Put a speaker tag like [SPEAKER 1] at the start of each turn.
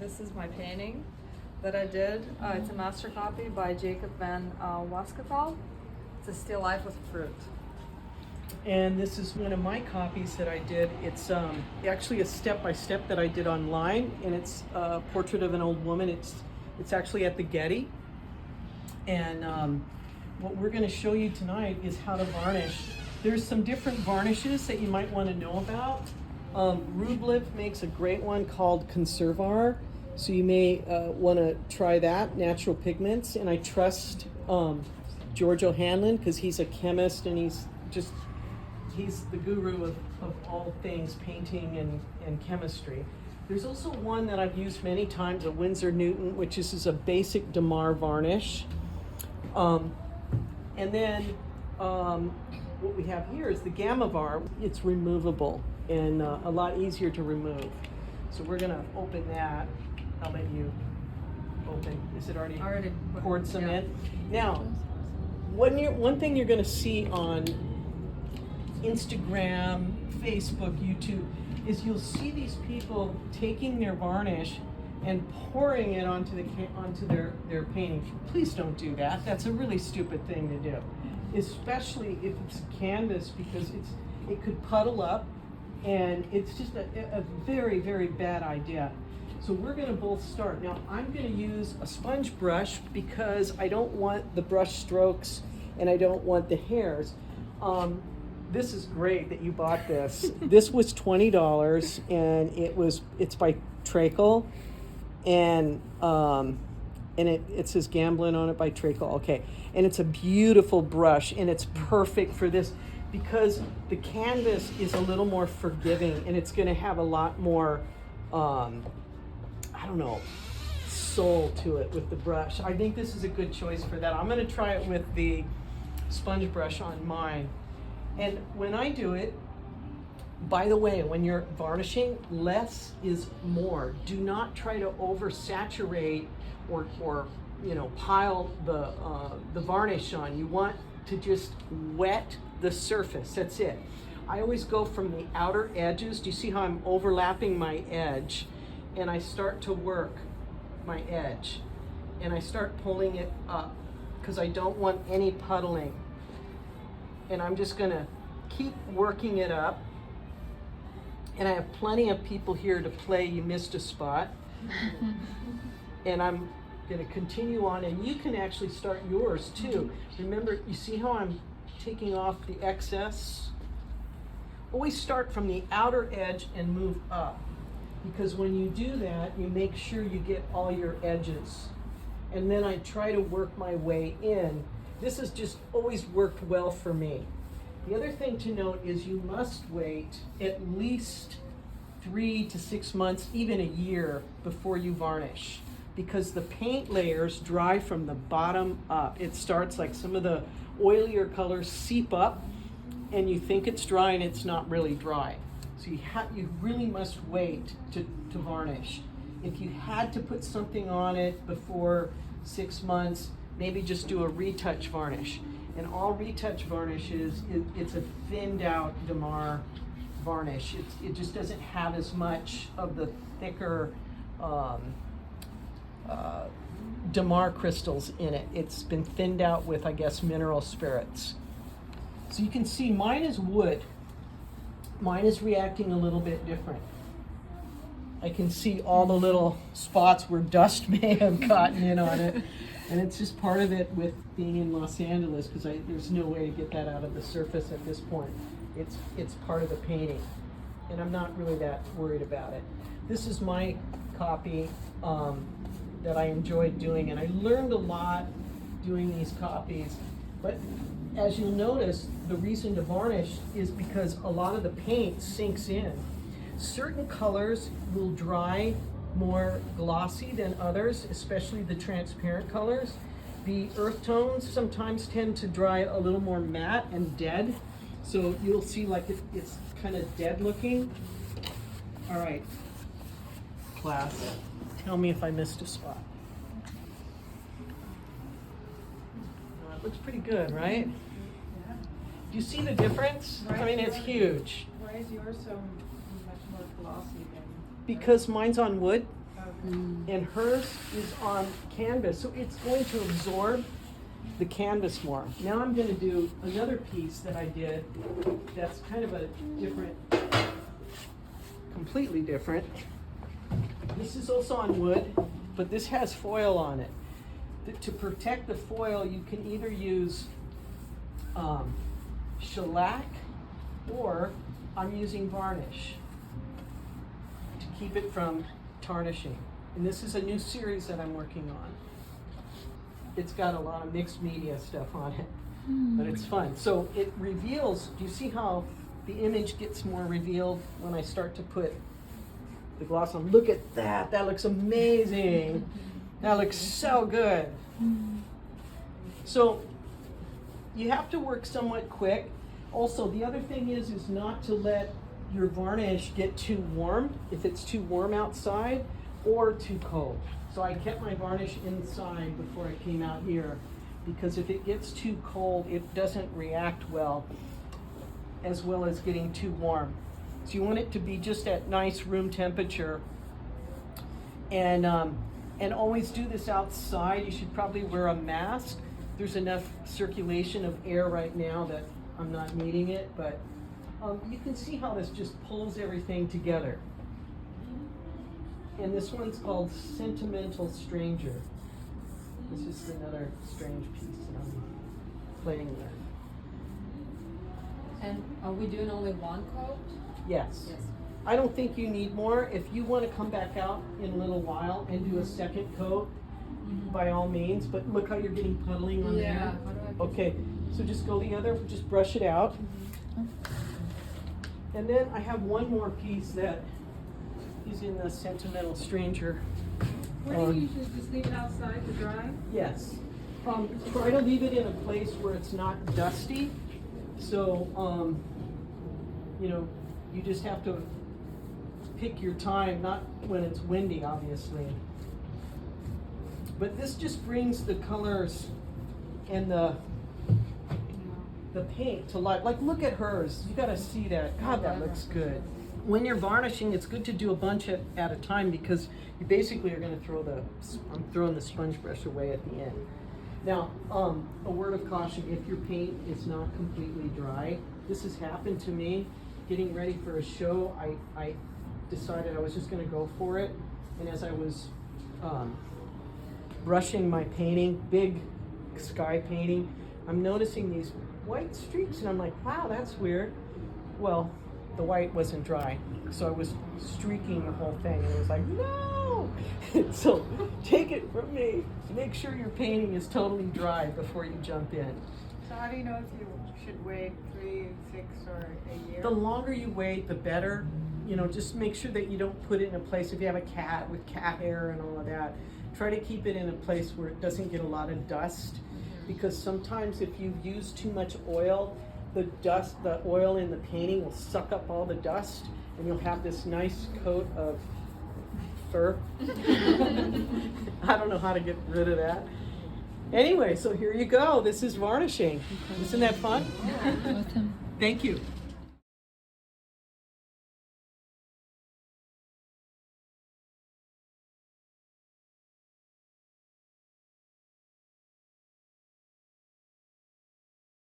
[SPEAKER 1] this is my painting that I did. It's a master copy by Jacob van Waskatal. It's a still life with fruit.
[SPEAKER 2] And this is one of my copies that I did. It's actually a step-by-step that I did online, and it's a portrait of an old woman. It's actually at the Getty. And what we're going to show you tonight is how to varnish. There's some different varnishes that you might want to know about. Rublev makes a great one called Conservar, so you may want to try that, natural pigments. And I trust George O'Hanlon because he's a chemist and he's the guru of all things painting and chemistry. There's also one that I've used many times, a Winsor Newton, which is a basic Damar varnish. And then what we have here is the Gamavar. It's removable and a lot easier to remove. So we're gonna open that. I'll let you open. Is it already poured some in? Now, one thing you're gonna see on Instagram, Facebook, YouTube, is you'll see these people taking their varnish and pouring it onto their painting. Please don't do that. That's a really stupid thing to do, especially if it's a canvas, because it could puddle up, and it's just a very, very bad idea. So we're gonna both start. Now I'm gonna use a sponge brush because I don't want the brush strokes and I don't want the hairs. This is great that you bought this. This was $20 and it's by Treacle, and it says Gamblin on it by Treacle. Okay, and it's a beautiful brush and it's perfect for this because the canvas is a little more forgiving and it's gonna have a lot more, I don't know, soul to it with the brush. I think this is a good choice for that. I'm gonna try it with the sponge brush on mine. And when I do it, by the way, when you're varnishing, less is more. Do not try to oversaturate or pile the varnish on. You want to just wet the surface. That's it. I always go from the outer edges. Do you see how I'm overlapping my edge? And I start to work my edge. And I start pulling it up because I don't want any puddling. And I'm just gonna keep working it up. And I have plenty of people here to play You Missed a Spot. And I'm gonna continue on, and you can actually start yours too. Remember, you see how I'm taking off the excess? Always start from the outer edge and move up. Because when you do that, you make sure you get all your edges. And then I try to work my way in. This has just always worked well for me. The other thing to note is you must wait at least 3 to 6 months, even a year, before you varnish, because the paint layers dry from the bottom up. It starts like some of the oilier colors seep up and you think it's dry and it's not really dry. So you really must wait to varnish. If you had to put something on it before 6 months, maybe just do a retouch varnish. And all retouch varnish it's a thinned out Damar varnish. It just doesn't have as much of the thicker Damar crystals in it. It's been thinned out with, I guess, mineral spirits. So you can see mine is wood. Mine is reacting a little bit different. I can see all the little spots where dust may have gotten in on it. And it's just part of it with being in Los Angeles, because there's no way to get that out of the surface at this point. It's part of the painting, and I'm not really that worried about it. This is my copy that I enjoyed doing, and I learned a lot doing these copies. But as you'll notice, the reason to varnish is because a lot of the paint sinks in. Certain colors will dry more glossy than others, especially the transparent colors. The earth tones sometimes tend to dry a little more matte and dead. So you'll see like it's kind of dead looking. All right, class, tell me if I missed a spot. It looks pretty good, right?
[SPEAKER 3] Yeah.
[SPEAKER 2] Do you see the difference? I mean, it's huge.
[SPEAKER 3] Why is yours so much more glossy than?
[SPEAKER 2] Because mine's on wood.
[SPEAKER 3] Okay.
[SPEAKER 2] and hers is on canvas, so it's going to absorb the canvas more. Now I'm going to do another piece that I did that's kind of a different, completely different. This is also on wood, but this has foil on it. To protect the foil, you can either use shellac, or I'm using varnish to keep it from tarnishing. And this is a new series that I'm working on. It's got a lot of mixed media stuff on it, but it's fun. So it reveals, do you see how the image gets more revealed when I start to put the gloss on? Look at that, that looks amazing. That looks so good. So you have to work somewhat quick. Also, the other thing is not to let your varnish get too warm, if it's too warm outside, or too cold. So I kept my varnish inside before I came out here, because if it gets too cold, it doesn't react well as getting too warm. So you want it to be just at nice room temperature. And always do this outside. You should probably wear a mask. There's enough circulation of air right now that I'm not needing it, but you can see how this just pulls everything together. And this one's called Sentimental Stranger. This is another strange piece that I'm playing with.
[SPEAKER 1] And are we doing only one coat?
[SPEAKER 2] Yes.
[SPEAKER 1] Yes.
[SPEAKER 2] I don't think you need more. If you want to come back out in a little while and do a second coat, by all means, but look how you're getting puddling on there.
[SPEAKER 1] How do I
[SPEAKER 2] Okay, so just go the other, just brush it out. And then I have one more piece that is in the Sentimental Stranger.
[SPEAKER 3] What do you usually just leave it outside to dry?
[SPEAKER 2] Yes. Try to leave it in a place where it's not dusty. So, you know, you just have to pick your time, not when it's windy, obviously. But this just brings the colors and the paint to life. Like, look at hers. You gotta see that. God, that looks good. When you're varnishing, it's good to do a bunch at a time, because you basically are gonna I'm throwing the sponge brush away at the end. Now, a word of caution, if your paint is not completely dry, this has happened to me. Getting ready for a show, I decided I was just gonna go for it. And as I was brushing my painting, big sky painting, I'm noticing these white streaks, and I'm like, wow, that's weird. Well, the white wasn't dry, so I was streaking the whole thing, and it was like, no! So take it from me, make sure your painting is totally dry before you jump in.
[SPEAKER 3] So how do you know if you should wait 3, 6, or a year?
[SPEAKER 2] The longer you wait, the better. You know, just make sure that you don't put it in a place, if you have a cat with cat hair and all of that, try to keep it in a place where it doesn't get a lot of dust, because sometimes if you use too much oil, the oil in the painting will suck up all the dust, and you'll have this nice coat of fur. I don't know how to get rid of that. Anyway, so here you go. This is varnishing. Isn't that fun?
[SPEAKER 4] Awesome.
[SPEAKER 2] Thank you.